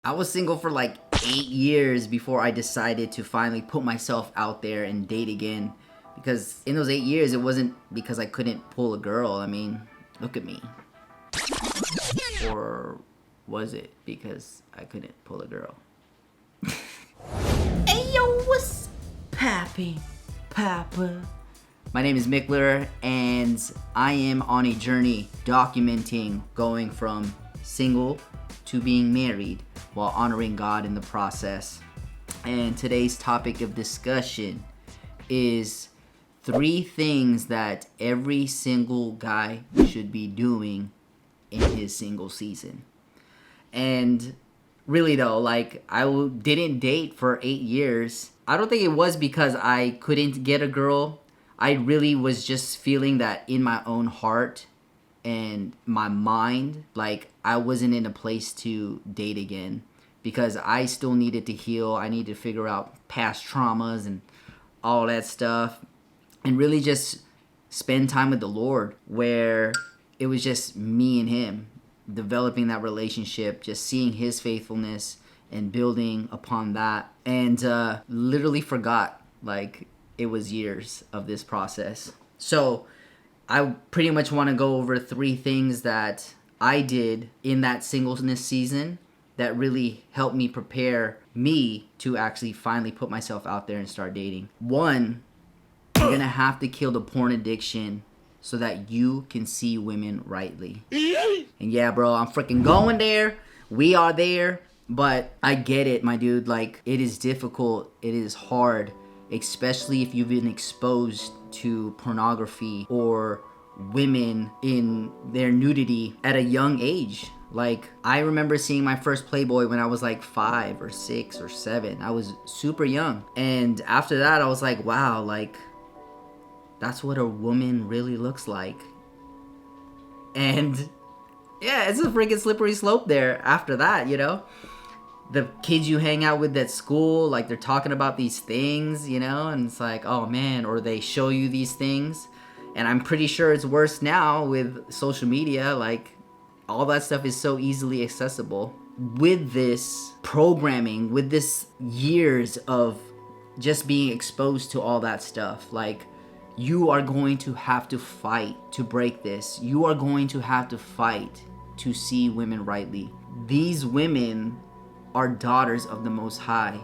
I was single for like 8 years before I decided to finally put myself out there and date again. Because in those 8 years, it wasn't because I couldn't pull a girl. I mean, look at me. Or was it because I couldn't pull a girl? Hey yo, what's poppin', Papa? My name is Mickler, and I am on a journey documenting going from single to being married while honoring God in the process. And today's topic of discussion is 3 things that every single guy should be doing in his single season. And really though, like didn't date for 8 years. I don't think it was because I couldn't get a girl. I really was just feeling that in my own heart and my mind, like I wasn't in a place to date again because I still needed to heal. I needed to figure out past traumas and all that stuff and really just spend time with the Lord, where it was just me and him developing that relationship, just seeing his faithfulness and building upon that, and literally forgot like it was years of this process. So I pretty much want to go over 3 things that I did in that singleness season that really helped me prepare me to actually finally put myself out there and start dating. 1, you're going to have to kill the porn addiction so that you can see women rightly. And yeah, bro, I'm freaking going there. We are there. But I get it, my dude. Like, it is difficult. It is hard, especially if you've been exposed to pornography or women in their nudity at a young age. Like, I remember seeing my first Playboy when I was like 5 or 6 or 7. I was super young. And after that, I was like, wow, like, that's what a woman really looks like. And yeah, it's a freaking slippery slope there after that, you know? The kids you hang out with at school, like, they're talking about these things, you know? And it's like, oh man, or they show you these things. And I'm pretty sure it's worse now with social media. Like, all that stuff is so easily accessible. With this programming, with this years of just being exposed to all that stuff, like, you are going to have to fight to break this. You are going to have to fight to see women rightly. These women are daughters of the Most High.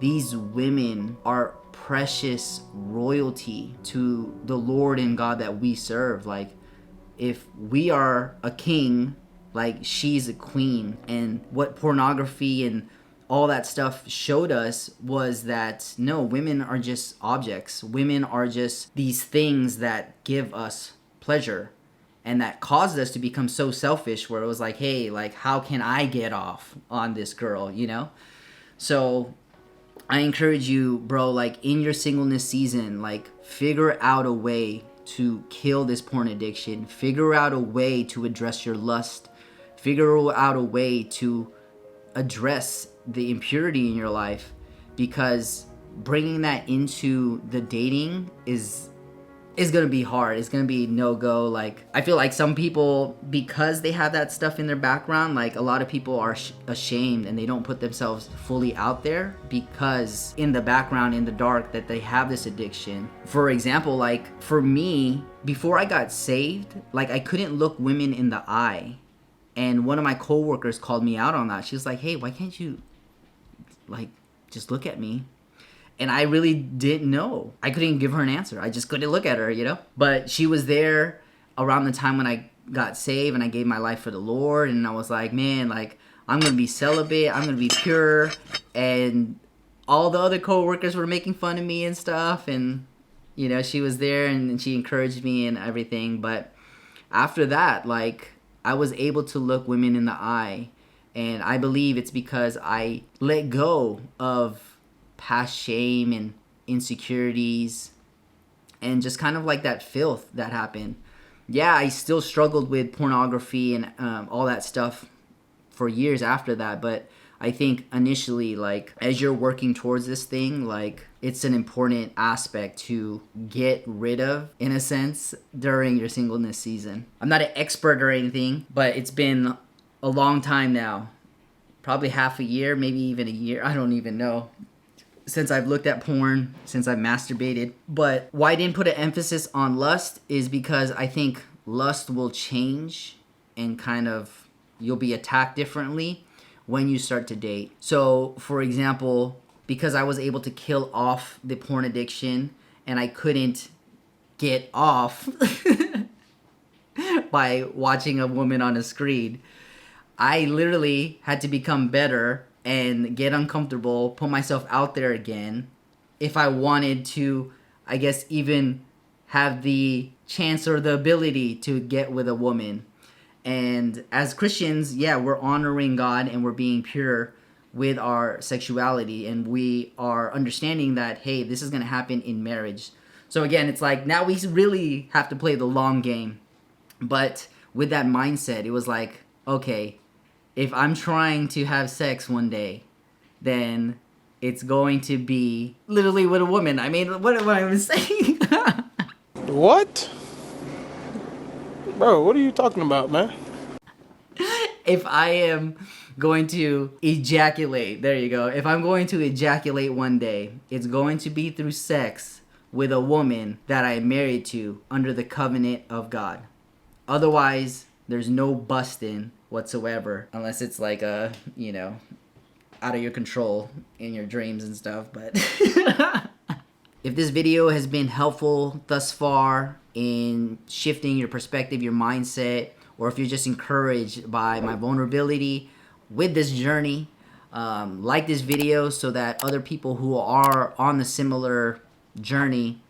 These women are precious royalty to the Lord and God that we serve. Like, if we are a king, like, she's a queen. And what pornography and all that stuff showed us was that no, women are just objects. Women are just these things that give us pleasure, and that caused us to become so selfish, where it was like, hey, like, how can I get off on this girl, you know? So I encourage you, bro, like, in your singleness season, like, figure out a way to kill this porn addiction. Figure out a way to address your lust. Figure out a way to address the impurity in your life, because bringing that into the dating is going to be hard. It's going to be no-go. Like, I feel like some people, because they have that stuff in their background, like, a lot of people are ashamed and they don't put themselves fully out there because in the background, in the dark, that they have this addiction. For example, like, for me, before I got saved, like, I couldn't look women in the eye. And one of my coworkers called me out on that. She was like, hey, why can't you, like, just look at me? And I really didn't know. I couldn't give her an answer. I just couldn't look at her, you know? But she was there around the time when I got saved and I gave my life for the Lord. And I was like, man, like, I'm going to be celibate. I'm going to be pure. And all the other coworkers were making fun of me and stuff. And, you know, she was there and she encouraged me and everything. But after that, like, I was able to look women in the eye. And I believe it's because I let go of past shame and insecurities and just kind of like that filth that happened. Yeah, I still struggled with pornography and all that stuff for years after that, but I think initially, like, as you're working towards this thing, like, it's an important aspect to get rid of, in a sense, during your singleness season. I'm not an expert or anything, but it's been a long time now, probably half a year, maybe even a year. I don't even know. Since I've looked at porn, since I've masturbated. But why I didn't put an emphasis on lust is because I think lust will change and kind of you'll be attacked differently when you start to date. So, for example, because I was able to kill off the porn addiction and I couldn't get off by watching a woman on a screen, I literally had to become better and get uncomfortable, put myself out there again, if I wanted to, I guess, even have the chance or the ability to get with a woman. And as Christians, yeah, we're honoring God and we're being pure with our sexuality, and we are understanding that, hey, this is going to happen in marriage. So again, it's like now we really have to play the long game. But with that mindset, it was like, okay, if I'm trying to have sex one day, then it's going to be literally with a woman. I mean, what am I saying? What? Bro, what are you talking about, man? If I am going to ejaculate, there you go. If I'm going to ejaculate one day, it's going to be through sex with a woman that I am married to under the covenant of God. Otherwise, there's no busting whatsoever, unless it's like a, out of your control in your dreams and stuff. But if this video has been helpful thus far in shifting your perspective, your mindset, or if you're just encouraged by my vulnerability with this journey, like this video so that other people who are on the similar journey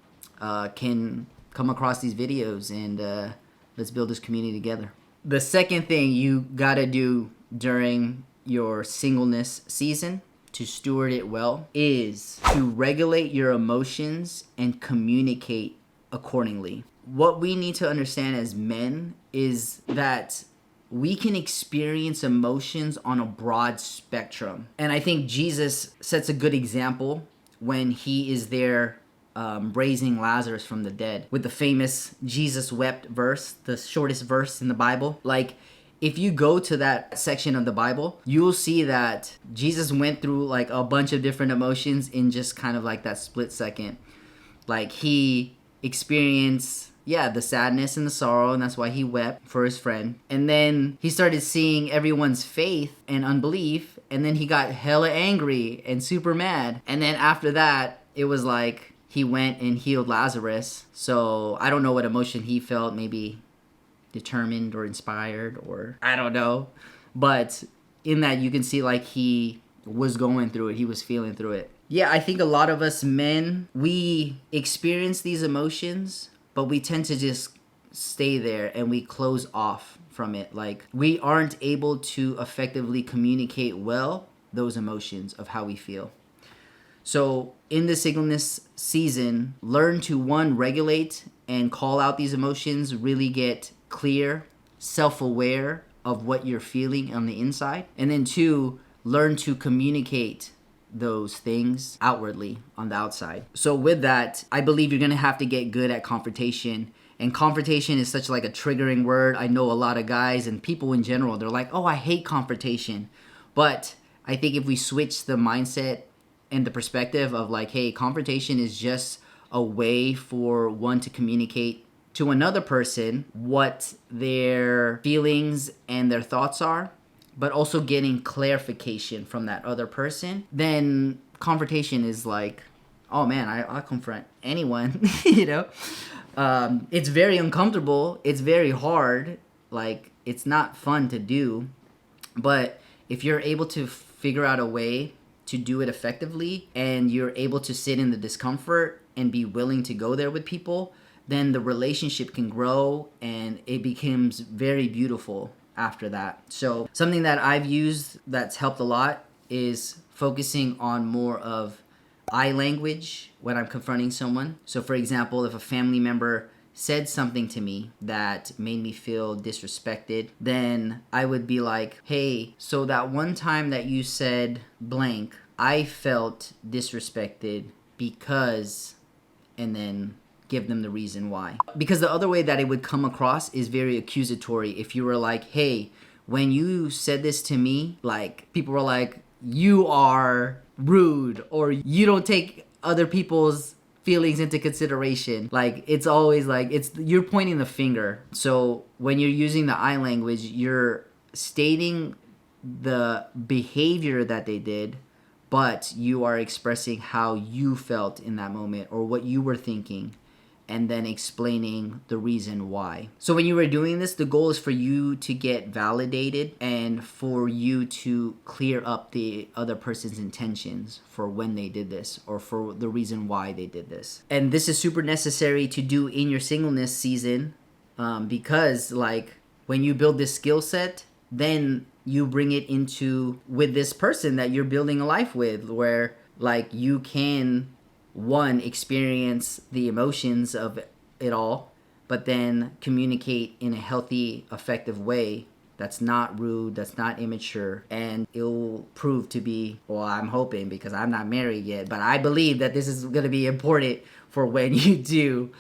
can come across these videos, and let's build this community together. The second thing you gotta do during your singleness season to steward it well is to regulate your emotions and communicate accordingly. What we need to understand as men is that we can experience emotions on a broad spectrum. And I think Jesus sets a good example when he is there raising Lazarus from the dead with the famous Jesus wept verse, the shortest verse in the Bible. Like, if you go to that section of the Bible, you'll see that Jesus went through like a bunch of different emotions in just kind of like that split second. Like, he experienced, the sadness and the sorrow, and that's why he wept for his friend. And then he started seeing everyone's faith and unbelief, and then he got hella angry and super mad. And then after that, it was like he went and healed Lazarus. So I don't know what emotion he felt, maybe determined or inspired, or I don't know. But in that, you can see like he was going through it. He was feeling through it. Yeah, I think a lot of us men, we experience these emotions, but we tend to just stay there and we close off from it. Like, we aren't able to effectively communicate well those emotions of how we feel. So in the singleness season, learn to, one, regulate and call out these emotions, really get clear, self-aware of what you're feeling on the inside. And then two, learn to communicate those things outwardly on the outside. So with that, I believe you're going to have to get good at confrontation. And confrontation is such like a triggering word. I know a lot of guys and people in general, they're like, oh, I hate confrontation. But I think if we switch the mindset and the perspective of like, hey, confrontation is just a way for one to communicate to another person what their feelings and their thoughts are, but also getting clarification from that other person, then confrontation is like, oh man, I'll confront anyone, It's very uncomfortable. It's very hard. Like, it's not fun to do. But if you're able to figure out a way to do it effectively, and you're able to sit in the discomfort and be willing to go there with people, then the relationship can grow and it becomes very beautiful after that. So something that I've used that's helped a lot is focusing on more of I language when I'm confronting someone. So for example, if a family member said something to me that made me feel disrespected, then I would be like, hey, so that one time that you said blank, I felt disrespected because, and then give them the reason why. Because the other way that it would come across is very accusatory. If you were like, hey, when you said this to me, like, people were like, you are rude, or you don't take other people's feelings into consideration. Like, it's always like, you're pointing the finger. So when you're using the I language, you're stating the behavior that they did, but you are expressing how you felt in that moment or what you were thinking, and then explaining the reason why. So when you were doing this, the goal is for you to get validated and for you to clear up the other person's intentions for when they did this or for the reason why they did this. And this is super necessary to do in your singleness season, because like when you build this skill set, then you bring it into with this person that you're building a life with, where like you can experience the emotions of it all, but then communicate in a healthy, effective way that's not rude, that's not immature, and it'll prove to be, well, I'm hoping, because I'm not married yet, but I believe that this is going to be important for when you do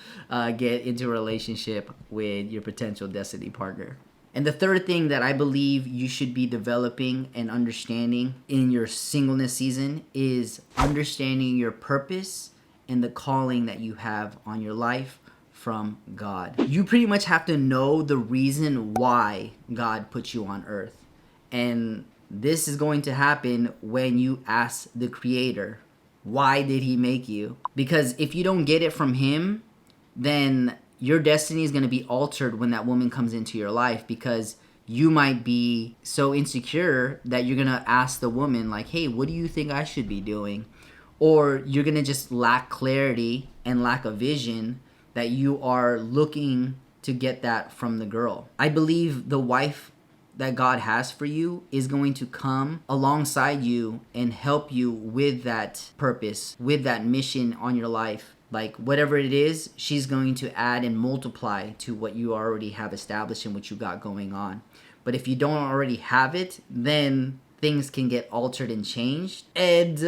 get into a relationship with your potential destiny partner. And the third thing that I believe you should be developing and understanding in your singleness season is understanding your purpose and the calling that you have on your life from God. You pretty much have to know the reason why God put you on earth. And this is going to happen when you ask the Creator, why did He make you? Because if you don't get it from Him, then your destiny is going to be altered when that woman comes into your life, because you might be so insecure that you're going to ask the woman like, hey, what do you think I should be doing? Or you're going to just lack clarity and lack a vision that you are looking to get that from the girl. I believe the wife that God has for you is going to come alongside you and help you with that purpose, with that mission on your life. Like whatever it is, she's going to add and multiply to what you already have established and what you got going on. But if you don't already have it, then things can get altered and changed. And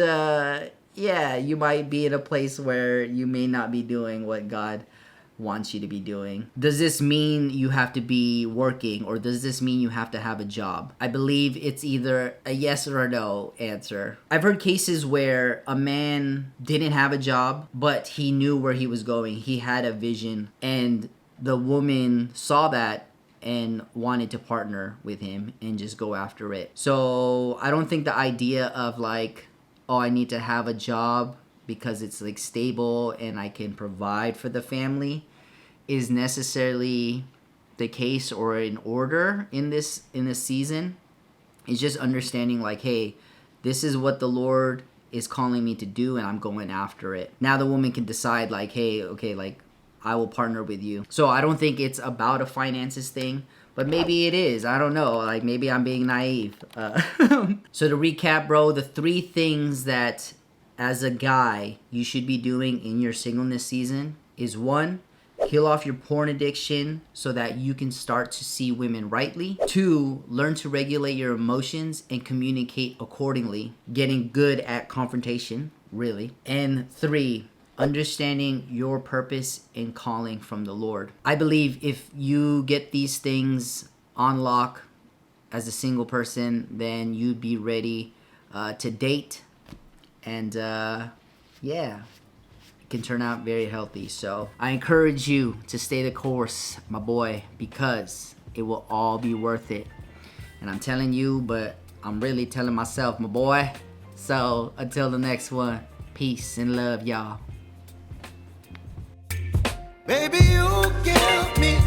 you might be in a place where you may not be doing what God wants you to be doing. Does this mean you have to be working, or does this mean you have to have a job? I believe it's either a yes or a no answer. I've heard cases where a man didn't have a job, but he knew where he was going. He had a vision, and the woman saw that and wanted to partner with him and just go after it. So I don't think the idea of like, oh, I need to have a job because it's like stable and I can provide for the family is necessarily the case or in order in this season. It's just understanding like, hey, this is what the Lord is calling me to do and I'm going after it. Now the woman can decide like, hey, okay, like I will partner with you. So I don't think it's about a finances thing, but maybe it is. I don't know. Like maybe I'm being naive. So to recap, bro, the 3 things that as a guy you should be doing in your singleness season is 1, heal off your porn addiction so that you can start to see women rightly. 2, learn to regulate your emotions and communicate accordingly, getting good at confrontation, really. And 3, understanding your purpose and calling from the Lord. I believe if you get these things on lock as a single person, then you'd be ready to date. And it can turn out very healthy. So I encourage you to stay the course, my boy, because it will all be worth it. And I'm telling you, but I'm really telling myself, my boy. So until the next one, peace and love, y'all. Baby, you give me